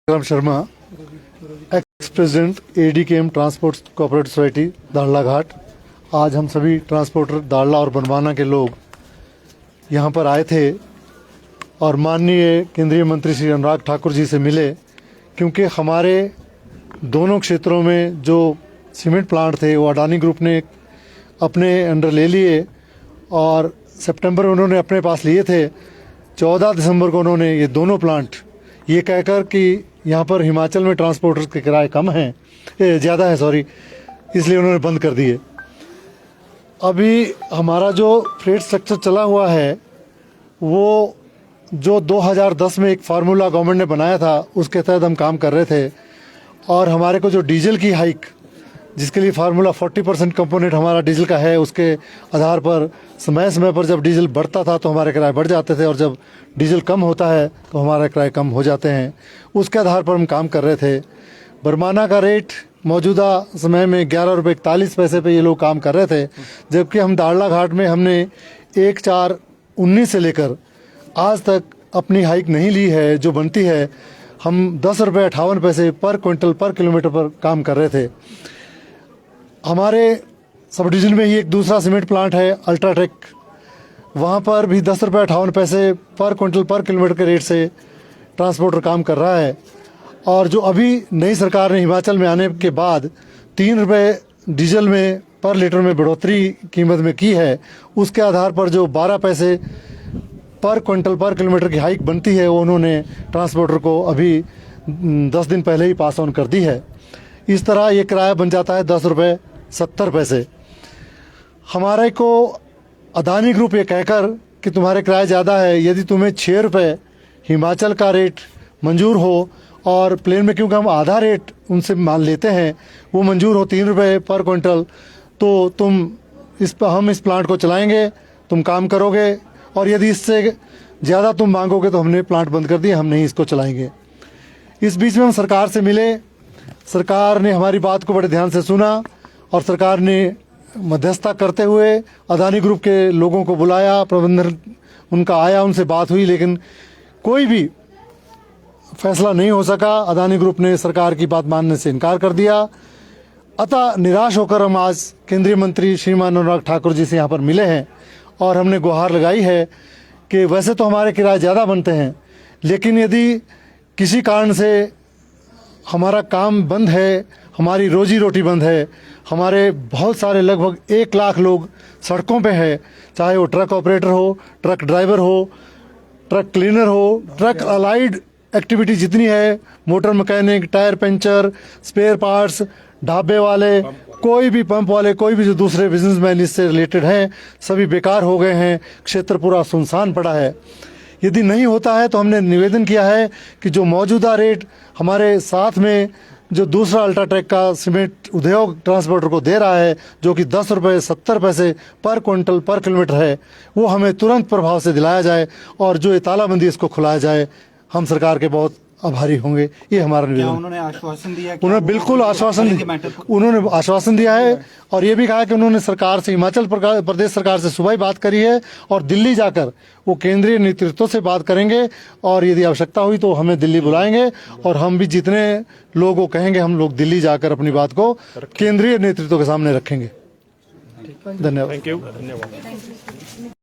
Ram Sharma, ex president ADKM transport cooperative society Darla Ghat. आज हम सभी ट्रांसपोर्टर दाड़ला और बनवाना के लोग यहाँ पर आए थे और माननीय केंद्रीय मंत्री श्री अनुराग ठाकुर जी से मिले, क्योंकि हमारे दोनों क्षेत्रों में जो सीमेंट प्लांट थे वो अडानी ग्रुप ने अपने अंडर ले लिए और सितंबर में उन्होंने अपने पास लिए थे। 14 दिसंबर को उन्होंने ये दोनों प्लांट ये कहकर कि यहाँ पर हिमाचल में ट्रांसपोर्टर्स के किराए कम हैं, ज़्यादा है सॉरी, इसलिए उन्होंने बंद कर दिए। अभी हमारा जो फ्रेट स्ट्रक्चर चला हुआ है वो जो 2010 में एक फार्मूला गवर्नमेंट ने बनाया था उसके तहत हम काम कर रहे थे और हमारे को जो डीजल की हाइक, जिसके लिए फार्मूला 40% कंपोनेंट हमारा डीजल का है, उसके आधार पर समय समय पर जब डीजल बढ़ता था तो हमारे किराए बढ़ जाते थे और जब डीजल कम होता है तो हमारे किराए कम हो जाते हैं। उसके आधार पर हम काम कर रहे थे। बरमाना का रेट मौजूदा समय में 11 रुपये 41 पैसे पे ये लोग काम कर रहे थे, जबकि हम दाड़ला घाट में हमने 1/4/19 से लेकर आज तक अपनी हाइक नहीं ली है। जो बनती है हम 10 रुपये 58 पैसे पर क्विंटल पर किलोमीटर पर काम कर रहे थे। हमारे सब डिवीजन में ही एक दूसरा सीमेंट प्लांट है अल्ट्राटेक, वहाँ पर भी 10 रुपये 58 पैसे पर क्विंटल पर किलोमीटर के रेट से ट्रांसपोर्टर काम कर रहा है। और जो अभी नई सरकार ने हिमाचल में आने के बाद 3 रुपये डीजल में पर लीटर में बढ़ोतरी कीमत में की है, उसके आधार पर जो 12 पैसे पर क्विंटल पर किलोमीटर की हाइक बनती है वो उन्होंने ट्रांसपोर्टर को अभी 10 दिन पहले ही पास ऑन कर दी है। इस तरह ये किराया बन जाता है 10 रुपये 70 पैसे। हमारे को अदानी ग्रुप ये कहकर कि तुम्हारे किराया ज़्यादा है, यदि तुम्हें 6 रुपये हिमाचल का रेट मंजूर हो और प्लेन में क्योंकि हम आधा रेट उनसे मान लेते हैं वो मंजूर हो 3 रुपये पर क्विंटल, तो हम इस प्लांट को चलाएंगे, तुम काम करोगे, और यदि इससे ज़्यादा तुम मांगोगे तो हमने प्लांट बंद कर दिया, हम नहीं इसको चलाएंगे। इस बीच में हम सरकार से मिले, सरकार ने हमारी बात को बड़े ध्यान से सुना और सरकार ने मध्यस्थता करते हुए अदानी ग्रुप के लोगों को बुलाया, प्रबंधन उनका आया, उनसे बात हुई, लेकिन कोई भी फैसला नहीं हो सका। अदानी ग्रुप ने सरकार की बात मानने से इनकार कर दिया। अतः निराश होकर हम आज केंद्रीय मंत्री श्रीमान अनुराग ठाकुर जी से यहाँ पर मिले हैं और हमने गुहार लगाई है कि वैसे तो हमारे किराए ज़्यादा बनते हैं, लेकिन यदि किसी कारण से हमारा काम बंद है, हमारी रोजी रोटी बंद है, हमारे बहुत सारे लगभग 1 लाख लोग सड़कों पे हैं, चाहे वो ट्रक ऑपरेटर हो, ट्रक ड्राइवर हो, ट्रक क्लीनर हो, ट्रक अलाइड एक्टिविटी जितनी है, motor mechanic, tyre puncture, spare parts, ढाबे वाले, कोई भी पंप वाले, कोई भी जो दूसरे बिजनेसमैन इससे रिलेटेड हैं, सभी बेकार हो गए हैं। क्षेत्र पूरा सुनसान पड़ा है। यदि नहीं होता है तो हमने निवेदन किया है कि जो मौजूदा रेट हमारे साथ में जो दूसरा अल्ट्राटेक का सीमेंट उद्योग ट्रांसपोर्टर को दे रहा है, जो कि 10 रुपये 70 पैसे पर क्विंटल पर किलोमीटर है, वो हमें तुरंत प्रभाव से दिलाया जाए और जो ये तालाबंदी इसको खुलाया जाए। हम सरकार के बहुत आभारी होंगे। ये हमारा निवेदन। उन्होंने आश्वासन दिया? उन्होंने बिल्कुल आश्वासन दिया है और ये भी कहा कि उन्होंने सरकार से, हिमाचल प्रदेश सरकार से सुबह ही बात करी है और दिल्ली जाकर वो केंद्रीय नेतृत्व से बात करेंगे और यदि आवश्यकता हुई तो हमें दिल्ली बुलाएंगे और हम भी जितने लोगों को कहेंगे हम लोग दिल्ली जाकर अपनी बात को केंद्रीय नेतृत्व के सामने रखेंगे। धन्यवाद।